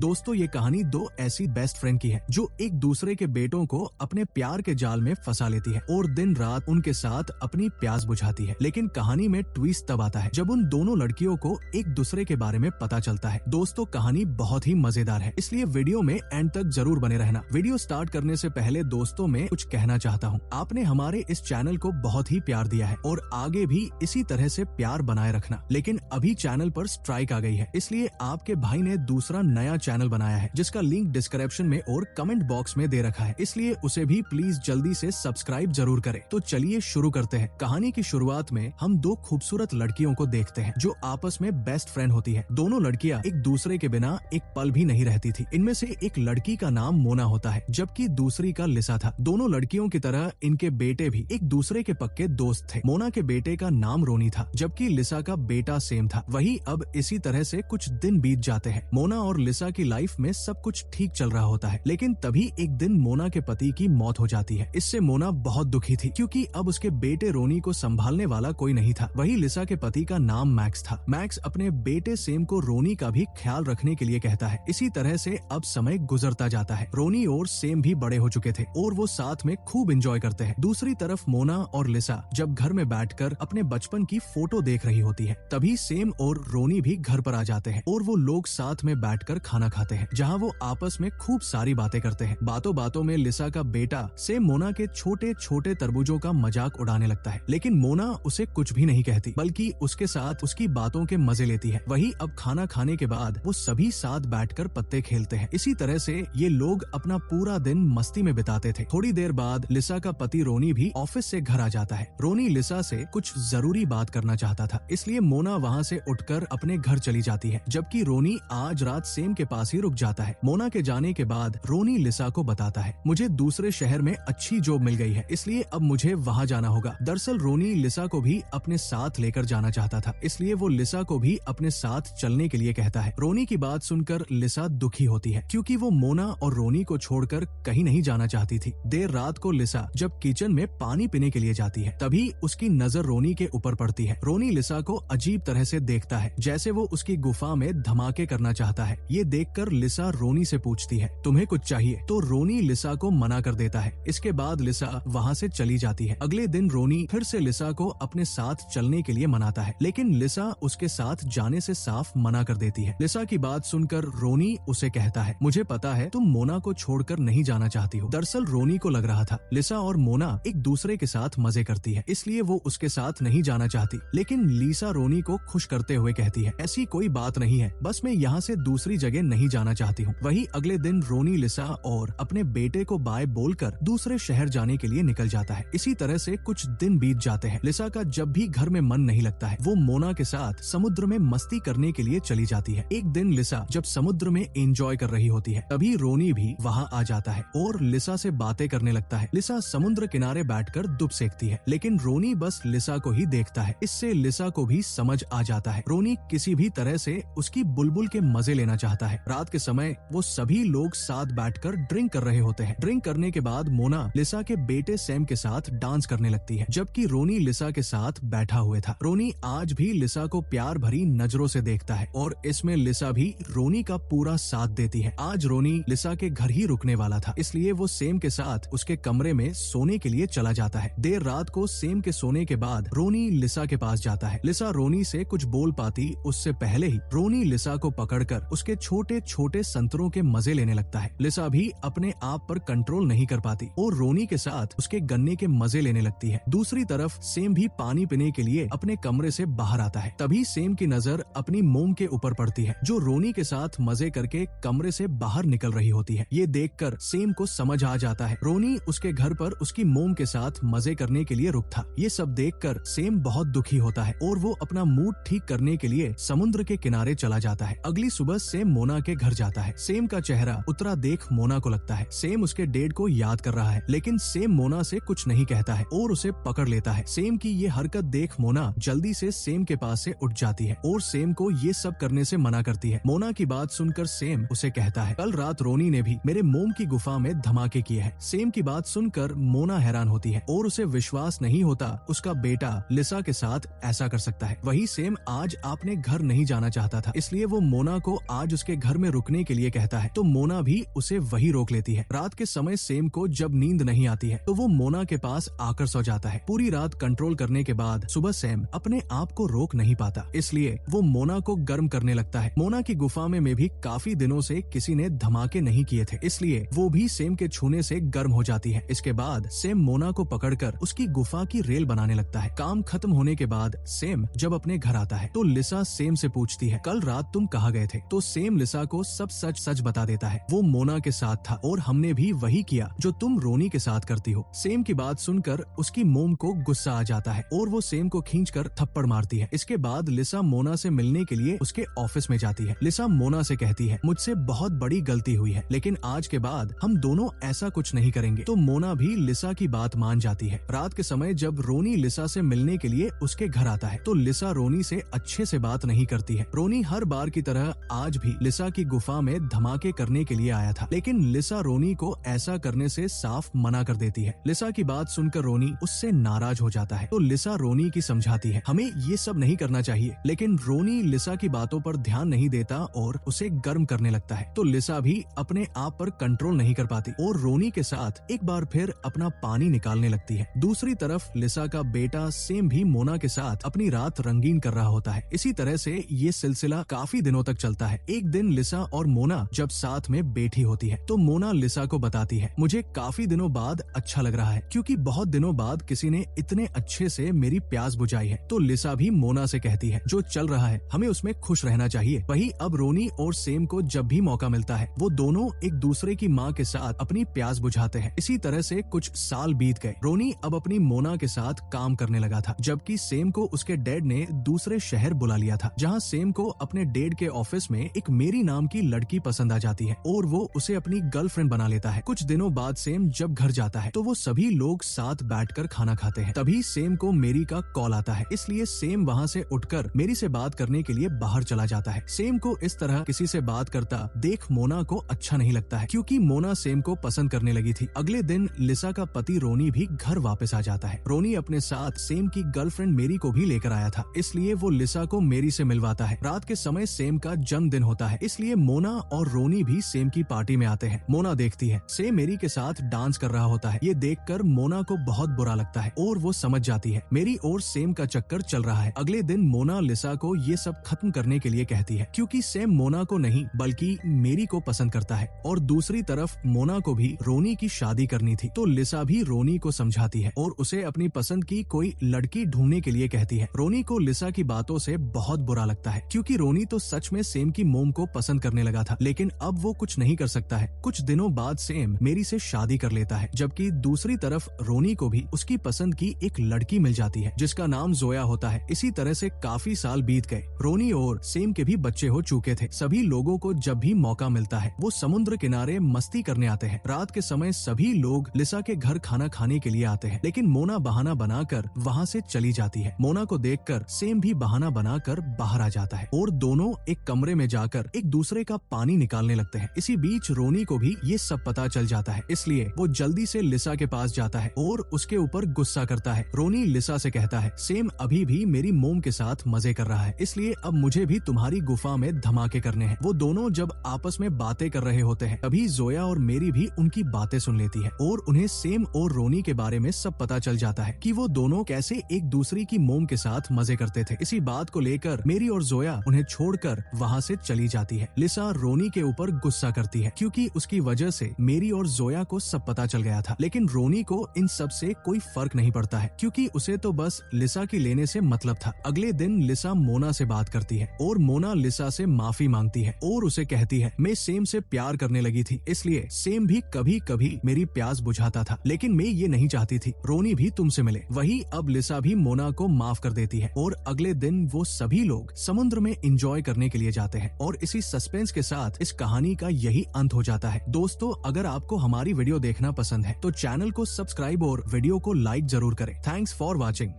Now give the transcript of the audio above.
दोस्तों ये कहानी दो ऐसी बेस्ट फ्रेंड की है जो एक दूसरे के बेटों को अपने प्यार के जाल में फंसा लेती है और दिन रात उनके साथ अपनी प्यास बुझाती है। लेकिन कहानी में ट्विस्ट तब आता है जब उन दोनों लड़कियों को एक दूसरे के बारे में पता चलता है। दोस्तों कहानी बहुत ही मजेदार है, इसलिए वीडियो में एंड तक जरूर बने रहना। वीडियो स्टार्ट करने से पहले दोस्तों मैं कुछ कहना चाहता हूँ। आपने हमारे इस चैनल को बहुत ही प्यार दिया है और आगे भी इसी तरह से प्यार बनाए रखना। लेकिन अभी चैनल पर स्ट्राइक आ गई है, इसलिए आपके भाई ने दूसरा नया चैनल बनाया है जिसका लिंक डिस्क्रिप्शन में और कमेंट बॉक्स में दे रखा है, इसलिए उसे भी प्लीज जल्दी से सब्सक्राइब जरूर करें। तो चलिए शुरू करते हैं। कहानी की शुरुआत में हम दो खूबसूरत लड़कियों को देखते हैं जो आपस में बेस्ट फ्रेंड होती है। दोनों लड़कियां एक दूसरे के बिना एक पल भी नहीं रहती थी। इनमें से एक लड़की का नाम मोना होता है जबकि दूसरी का लिसा था। दोनों लड़कियों की तरह इनके बेटे भी एक दूसरे के पक्के दोस्त थे। मोना के बेटे का नाम रोनी था जबकि लिसा का बेटा सेम था। वही अब इसी तरह से कुछ दिन बीत जाते हैं। मोना और लिसा की लाइफ में सब कुछ ठीक चल रहा होता है, लेकिन तभी एक दिन मोना के पति की मौत हो जाती है। इससे मोना बहुत दुखी थी क्योंकि अब उसके बेटे रोनी को संभालने वाला कोई नहीं था। वही लिसा के पति का नाम मैक्स था। मैक्स अपने बेटे सेम को रोनी का भी ख्याल रखने के लिए कहता है। इसी तरह से अब समय गुजरता जाता है। रोनी और सेम भी बड़े हो चुके थे और वो साथ में खूब एंजॉय करते हैं। दूसरी तरफ मोना और लिसा जब घर में बैठकर अपने बचपन की फोटो देख रही होती है, तभी सेम और रोनी भी घर पर आ जाते हैं और वो लोग साथ में बैठकर खाना खाते हैं जहाँ वो आपस में खूब सारी बातें करते हैं। बातों बातों में लिसा का बेटा सेम मोना के छोटे छोटे तरबूजों का मजाक उड़ाने लगता है, लेकिन मोना उसे कुछ भी नहीं कहती बल्कि उसके साथ उसकी बातों के मजे लेती है। वही अब खाना खाने के बाद वो सभी साथ बैठकर पत्ते खेलते हैं। इसी तरह से ये लोग अपना पूरा दिन मस्ती में बिताते थे। थोड़ी देर बाद लिसा का पति रोनी भी ऑफिस से घर आ जाता है। रोनी लिसा से कुछ जरूरी बात करना चाहता था, इसलिए मोना वहाँ से उठकर अपने घर चली जाती है जबकि रोनी आज रात सेम के पास ही रुक जाता है। मोना के जाने के बाद रोनी लिसा को बताता है, मुझे दूसरे शहर में अच्छी जॉब मिल गई है, इसलिए अब मुझे वहाँ जाना होगा। दरअसल रोनी लिसा को भी अपने साथ लेकर जाना चाहता था, इसलिए वो लिसा को भी अपने साथ चलने के लिए कहता है। रोनी की बात सुनकर लिसा दुखी होती है क्योंकि वो मोना और रोनी को छोड़कर कहीं नहीं जाना चाहती थी। देर रात को लिसा जब किचन में पानी पीने के लिए जाती है, तभी उसकी नजर रोनी के ऊपर पड़ती है। रोनी लिसा को अजीब तरह से देखता है जैसे वो उसकी गुफा में धमाके करना चाहता है। ये देखकर लिसा रोनी से पूछती है, तुम्हें कुछ चाहिए? तो रोनी लिसा को मना कर देता है। इसके बाद लिसा वहाँ से चली जाती है। अगले दिन रोनी फिर से लिसा को अपने साथ चलने के लिए मनाता है, लेकिन लिसा उसके साथ जाने से साफ मना कर देती है। लिसा की बात सुनकर रोनी उसे कहता है, मुझे पता है तुम मोना को छोड़कर नहीं जाना चाहती हो। दरअसल रोनी को लग रहा था लिसा और मोना एक दूसरे के साथ मजे करती है, इसलिए वो उसके साथ नहीं जाना चाहती। लेकिन लिसा रोनी को खुश करते हुए कहती है, ऐसी कोई बात नहीं है, बस मैं यहाँ से दूसरी जगह नहीं जाना चाहती हूँ। वही अगले दिन रोनी लिसा और अपने बेटे को बाय बोलकर दूसरे शहर जाने के लिए निकल जाता है। इसी तरह से कुछ दिन बीत जाते हैं। लिसा का जब भी घर में मन नहीं लगता है, वो मोना के साथ समुद्र में मस्ती करने के लिए चली जाती है। एक दिन लिसा जब समुद्र में एंजॉय कर रही होती है, तभी रोनी भी वहाँ आ जाता है और लिसा से बातें करने लगता है। लिसा समुद्र किनारे बैठकर दुब सेकती है, लेकिन रोनी बस लिसा को ही देखता है। इससे लिसा को भी समझ आ जाता है रोनी किसी भी तरह से उसकी बुलबुल के मजे लेना चाहता है। रात के समय वो सभी लोग साथ बैठकर ड्रिंक कर रहे होते हैं। ड्रिंक करने के बाद मोना लिसा के बेटे सैम के साथ डांस करने लगती है जबकि रोनी लिसा के साथ बैठा हुआ था। रोनी आज भी लिसा को प्यार भरी नजरों से देखता है और इसमें लिसा भी रोनी का पूरा साथ देती है। आज रोनी लिसा के घर ही रुकने वाला था, इसलिए वो सेम के साथ उसके कमरे में सोने के लिए चला जाता है। देर रात को सेम के सोने के बाद रोनी लिसा के पास जाता है। लिसा रोनी से कुछ बोल पाती उससे पहले ही रोनी लिसा को पकड़कर उसके छोटे छोटे संतरों के मजे लेने लगता है। लिसा भी अपने आप पर कंट्रोल नहीं कर पाती और रोनी के साथ उसके गन्ने के मजे लेने लगती है। दूसरी तरफ सेम भी पानी पीने के लिए अपने कमरे से बाहर आता है। तभी सेम की नजर अपनी मोम के ऊपर पड़ती है जो रोनी के साथ मजे करके कमरे से बाहर निकल रही होती है। ये देखकर सेम को समझ आ जाता है रोनी उसके घर पर उसकी मोम के साथ मजे करने के लिए रुक था। ये सब देखकर सेम बहुत दुखी होता है और वो अपना मूड ठीक करने के लिए समुद्र के किनारे चला जाता है। अगली सुबह सेम मोना के घर जाता है। सेम का चेहरा उतरा देख मोना को लगता है सेम उसके डेड को याद कर रहा है, लेकिन सेम मोना से कुछ नहीं कहता है और उसे पकड़ लेता है। सेम की ये हरकत देख मोना जल्दी से सेम के पास से उठ जाती है और सेम को ये सब करने से मना करती है। मोना की बात सुनकर सेम उसे कहता है, कल रात रोनी ने भी मेरे मोम की गुफा में धमाके किए हैं। सेम की बात सुनकर मोना हैरान होती है और उसे विश्वास नहीं होता उसका बेटा लिसा के साथ ऐसा कर सकता है। वही सेम आज अपने घर नहीं जाना चाहता था, इसलिए वो मोना को आज उसके घर घर में रुकने के लिए कहता है तो मोना भी उसे वही रोक लेती है। रात के समय सेम को जब नींद नहीं आती है तो वो मोना के पास आकर सो जाता है। पूरी रात कंट्रोल करने के बाद सुबह सेम अपने आप को रोक नहीं पाता, इसलिए वो मोना को गर्म करने लगता है। मोना की गुफा में भी काफी दिनों से किसी ने धमाके नहीं किए थे, इसलिए वो भी सेम के छूने से गर्म हो जाती है। इसके बाद सेम मोना को पकड़कर उसकी गुफा की रेल बनाने लगता है। काम खत्म होने के बाद सेम जब अपने घर आता है तो लिसा सेम से पूछती है कल रात तुम कहाँ गए थे? तो सेम लिसा को सब सच सच बता देता है। वो मोना के साथ था और हमने भी वही किया जो तुम रोनी के साथ करती हो। सेम की बात सुनकर उसकी मोम को गुस्सा आ जाता है और वो सेम को खींचकर थप्पड़ मारती है। इसके बाद लिसा मोना से मिलने के लिए उसके ऑफिस में जाती है। लिसा मोना से कहती है मुझसे बहुत बड़ी गलती हुई है, लेकिन आज के बाद हम दोनों ऐसा कुछ नहीं करेंगे। तो मोना भी लिसा की बात मान जाती है। रात के समय जब रोनी लिसा से मिलने के लिए उसके घर आता है तो लिसा रोनी से अच्छे से बात नहीं करती है। रोनी हर बार की तरह आज भी लिसा की गुफा में धमाके करने के लिए आया था, लेकिन लिसा रोनी को ऐसा करने से साफ मना कर देती है। लिसा की बात सुनकर रोनी उससे नाराज हो जाता है तो लिसा रोनी की समझाती है हमें ये सब नहीं करना चाहिए, लेकिन रोनी लिसा की बातों पर ध्यान नहीं देता और उसे गर्म करने लगता है। तो लिसा भी अपने आप पर कंट्रोल नहीं कर पाती और रोनी के साथ एक बार फिर अपना पानी निकालने लगती है। दूसरी तरफ लिसा का बेटा सेम भी मोना के साथ अपनी रात रंगीन कर रहा होता है। इसी तरह से ये सिलसिला काफी दिनों तक चलता है। एक दिन लिसा और मोना जब साथ में बैठी होती है तो मोना लिसा को बताती है मुझे काफी दिनों बाद अच्छा लग रहा है, क्योंकि बहुत दिनों बाद किसी ने इतने अच्छे से मेरी प्यास बुझाई है। तो लिसा भी मोना से कहती है जो चल रहा है हमें उसमें खुश रहना चाहिए। वही अब रोनी और सेम को जब भी मौका मिलता है वो दोनों एक दूसरे की माँ के साथ अपनी प्यास बुझाते हैं। इसी तरह से कुछ साल बीत गए। रोनी अब अपनी मोना के साथ काम करने लगा था, जबकि सेम को उसके डैड ने दूसरे शहर बुला लिया था, जहाँ सेम को अपने डैड के ऑफिस में एक मेरी नाम की लड़की पसंद आ जाती है और वो उसे अपनी गर्लफ्रेंड बना लेता है। कुछ दिनों बाद सेम जब घर जाता है तो वो सभी लोग साथ बैठकर खाना खाते हैं। तभी सेम को मेरी का कॉल आता है, इसलिए सेम वहाँ से उठकर मेरी से बात करने के लिए बाहर चला जाता है। सेम को इस तरह किसी से बात करता देख मोना को अच्छा नहीं लगता है, क्योंकि मोना सेम को पसंद करने लगी थी। अगले दिन लिसा का पति रोनी भी घर वापस आ जाता है। रोनी अपने साथ सेम की गर्लफ्रेंड मेरी को भी लेकर आया था, इसलिए वो लिसा को मेरी से मिलवाता है। रात के समय सेम का जन्मदिन होता है, इसलिए मोना और रोनी भी सेम की पार्टी में आते हैं। मोना देखती है सेम मेरी के साथ डांस कर रहा होता है। ये देखकर मोना को बहुत बुरा लगता है और वो समझ जाती है मेरी और सेम का चक्कर चल रहा है। अगले दिन मोना लिसा को ये सब खत्म करने के लिए कहती है, क्योंकि सेम मोना को नहीं बल्कि मेरी को पसंद करता है और दूसरी तरफ मोना को भी रोनी की शादी करनी थी। तो लिसा भी रोनी को समझाती है और उसे अपनी पसंद की कोई लड़की ढूंढने के लिए कहती है। रोनी को लिसा की बातों से बहुत बुरा लगता है, क्योंकि रोनी तो सच में सेम की मोम को पसंद करने लगा था, लेकिन अब वो कुछ नहीं कर सकता है। कुछ दिनों बाद सेम मेरी से शादी कर लेता है, जबकि दूसरी तरफ रोनी को भी उसकी पसंद की एक लड़की मिल जाती है जिसका नाम जोया होता है। इसी तरह से काफी साल बीत गए। रोनी और सेम के भी बच्चे हो चुके थे। सभी लोगों को जब भी मौका मिलता है वो समुद्र किनारे मस्ती करने आते हैं। रात के समय सभी लोग लिसा के घर खाना खाने के लिए आते हैं, लेकिन मोना बहाना बनाकर वहाँ से चली जाती है। मोना को देखकर सेम भी बहाना बनाकर बाहर आ जाता है और दोनों एक कमरे में जाकर एक दूसरे का पानी निकालने लगते हैं। इसी बीच रोनी को भी ये सब पता चल जाता है, इसलिए वो जल्दी से लिसा के पास जाता है और उसके ऊपर गुस्सा करता है। रोनी लिसा से कहता है सेम अभी भी मेरी मोम के साथ मजे कर रहा है, इसलिए अब मुझे भी तुम्हारी गुफा में धमाके करने हैं। वो दोनों जब आपस में बातें कर रहे होते हैं तभी जोया और मेरी भी उनकी बातें सुन लेती है और उन्हें सेम और रोनी के बारे में सब पता चल जाता है कि वो दोनों कैसे एक दूसरे की मोम के साथ मजे करते थे। इसी बात को लेकर मेरी और जोया उन्हें छोड़कर वहाँ से चली जाती है। लिसा रोनी के ऊपर गुस्सा करती है, क्योंकि उसकी वजह से मेरी और जोया को सब पता चल गया था, लेकिन रोनी को इन सब से कोई फर्क नहीं पड़ता है, क्योंकि उसे तो बस लिसा की लेने से मतलब था। अगले दिन लिसा मोना से बात करती है और मोना लिसा से माफी मांगती है और उसे कहती है मैं सेम से प्यार करने लगी थी, इसलिए सेम भी कभी कभी मेरी प्यास बुझाता था, लेकिन मैं ये नहीं चाहती थी रोनी भी तुमसे मिले। वही अब लिसा भी मोना को माफ कर देती है और अगले दिन वो सभी लोग समुद्र में एंजॉय करने के लिए जाते हैं। और इसी सस्पेंस के साथ इस कहानी का यही अंत हो जाता है। दोस्तों, अगर आपको हमारी वीडियो देखना पसंद है तो चैनल को सब्सक्राइब और वीडियो को लाइक जरूर करें। Thanks for watching.